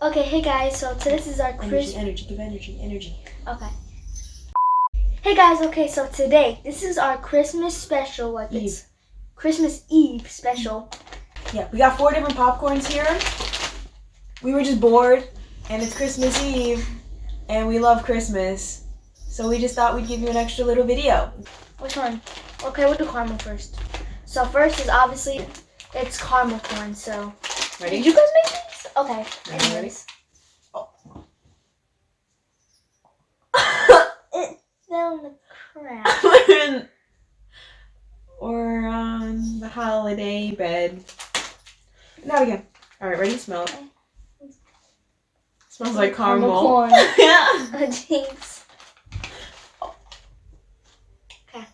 Okay, hey guys, so this is our Christmas. Energy, give energy. Okay. Hey guys, okay, so today, this is our Christmas special, like Eve. it's Christmas Eve special. Yeah, we got 4 different popcorns here. We were just bored, and it's Christmas Eve, and we love Christmas. So we just thought we'd give you an extra little video. Which one? Okay, we'll do caramel first. So first is obviously, it's caramel corn, so. Ready? Did you guys make these? Okay. Ready? Anyways. Oh. It fell in the crap. Or on the holiday bed. Not again. Alright, ready? Smell it. Smells like caramel. corn. Yeah. Jinx. Okay.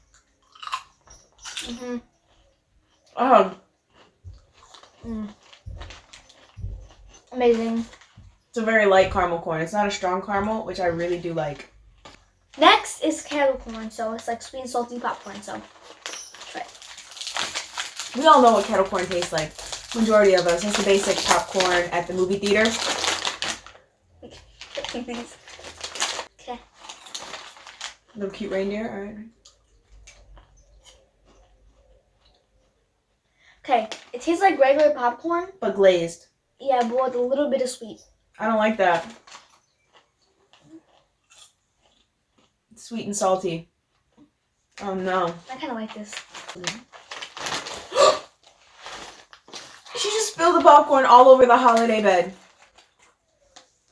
Oh, Amazing. it's a very light caramel corn. It's not a strong caramel, which I really do like. Next is kettle corn, so it's like sweet and salty popcorn, so try it. We all know what kettle corn tastes like. Majority of us. It's the basic popcorn at the movie theater. Okay. Little cute reindeer. Alright. Okay, it tastes like regular popcorn. But glazed. Yeah, but with a little bit of sweet. I don't like that. It's sweet and salty. Oh no. I kind of like this. She just spilled the popcorn all over the holiday bed.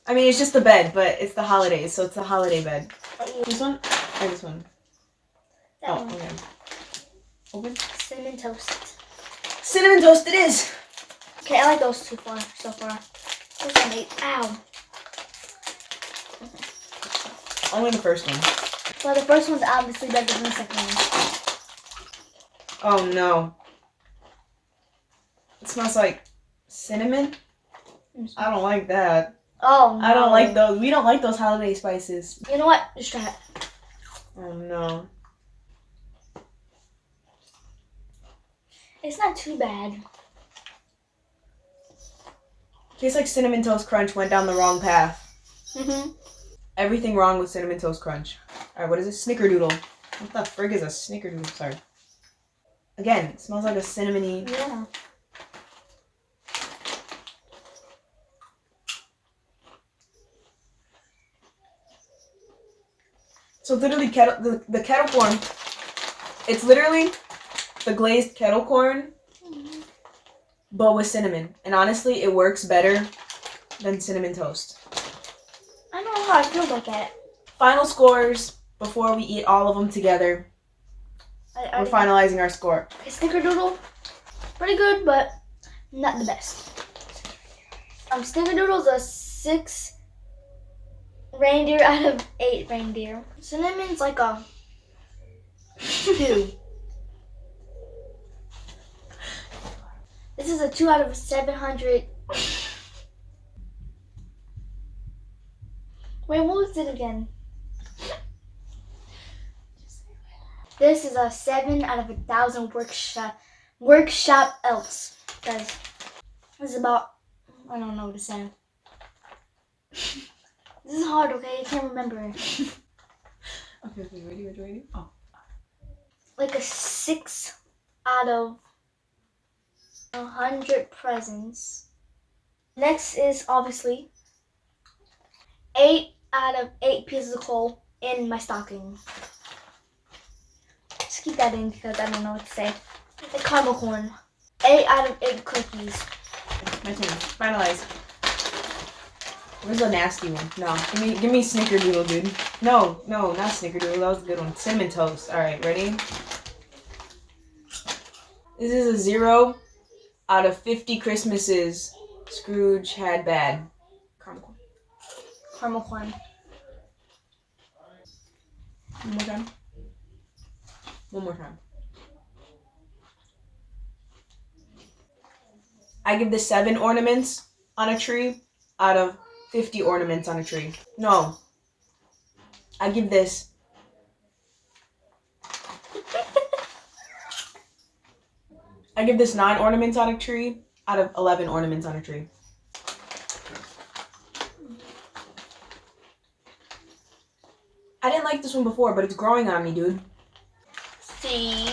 I mean, it's just the bed, but it's the holidays, so it's the holiday bed. This one? Or this one? That one. Okay. Open. Cinnamon toast. Cinnamon toast it is! Okay, I like those two so far. This one ate. Ow. Only the first one. Well, the first one's obviously better than the second one. Oh no. It smells like cinnamon. I don't like that. Oh, no. I don't like those. We don't like those holiday spices. You know what? Just try it. Oh no. It's not too bad. Tastes like Cinnamon Toast Crunch went down the wrong path. Mm-hmm. Everything wrong with Cinnamon Toast Crunch. Alright, what is it? Snickerdoodle. What the frig is a snickerdoodle? Sorry. Again, it smells like a cinnamony. Yeah. So literally, the kettle corn, it's literally the glazed kettle corn, but with cinnamon. And honestly, it works better than Cinnamon Toast. I don't know how I feel about that. Final scores before we eat all of them together. We're finalizing our score. Okay, Snickerdoodle, pretty good, but not the best. Snickerdoodle's a 6 reindeer out of 8 reindeer. Cinnamon's like a 2. This is a 2 out of 700. Wait, what was it again? This is a 7 out of 1,000 workshop elves. Guys, this is about, I don't know what to say. This is hard, okay? I can't remember. Okay, ready? Oh. Like a 6 out of 100 presents. Next is obviously 8 out of 8 pieces of coal in my stocking. Just keep that in because I don't know what to say. The caramel corn. 8 out of 8 cookies. My turn. Finalize. Where's the nasty one? No, give me Snickerdoodle, dude. No, not Snickerdoodle. That was a good one. Cinnamon Toast. All right, ready? This is a 0 out of 50 Christmases Scrooge had bad. Caramel corn. Caramel corn. One more time. I give this 7 ornaments on a tree out of 50 ornaments on a tree. No. I give this I give this 9 ornaments on a tree out of 11 ornaments on a tree. didn't like this one before, but it's growing on me, dude. C.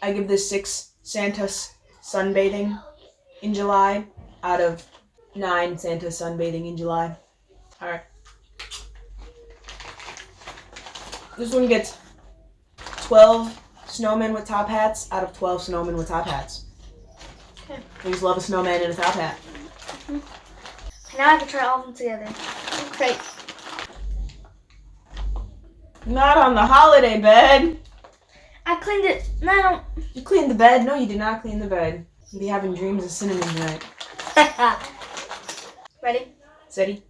I give this 6 Santas sunbathing in July out of 9 Santas sunbathing in July. Alright. This one gets 12 snowmen with top hats out of 12 snowmen with top hats. Okay. I just love a snowman in a top hat. Now I have to try all of them together. Great. Not on the holiday bed. I cleaned it. No, I don't. You cleaned the bed? No, you did not clean the bed. You'll be having dreams of cinnamon tonight. Ready? Steady.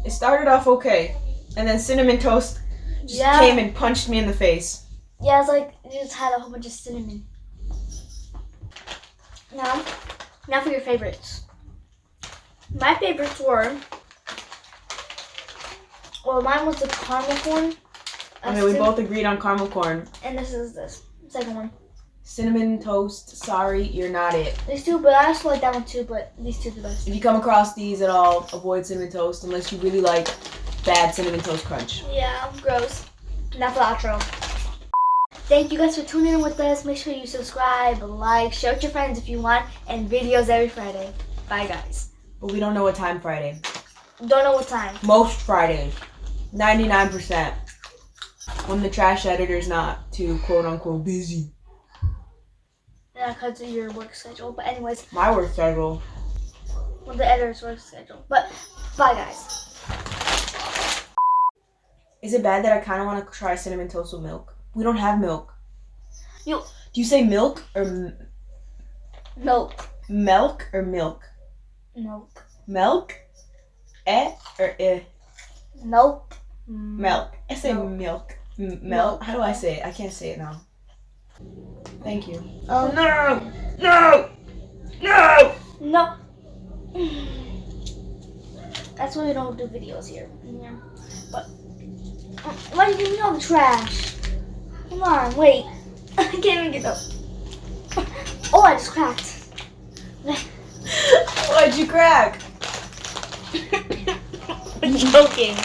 It started off okay, and then Cinnamon Toast just came and punched me in the face. Yeah, it's like you just had a whole bunch of cinnamon. Now for your favorites. My favorites were, well, mine was the caramel corn. Okay, we both agreed on caramel corn. And this is this second one. Cinnamon Toast, sorry, you're not it. These two, but I also like that one too, but these two are the best. If you come across these at all, avoid Cinnamon Toast unless you really like bad Cinnamon Toast Crunch. Yeah, gross. Now for the outro. Thank you guys for tuning in with us. Make sure you subscribe, like, share with your friends if you want, and videos every Friday. Bye, guys. But we don't know what time Friday. Don't know what time. Most Fridays. 99%. When the trash editor's not too quote-unquote busy. Yeah, because of your work schedule. But anyways, My work schedule. well, the editor's work schedule. But bye, guys. Is it bad that I kind of want to try Cinnamon Toast with milk? We don't have milk. You. Do you say milk or Milk. milk or milk? Milk. Milk? Or eh? Nope. Milk. I say Milk. milk. Milk. Milk. How do I say it? I can't say it now. Thank you. Oh, No! No! No! no. That's why we don't do videos here. Yeah. But why are you giving me all the trash? Come on, wait. I can't even get up. Oh, I just cracked. Why'd you crack? I'm joking.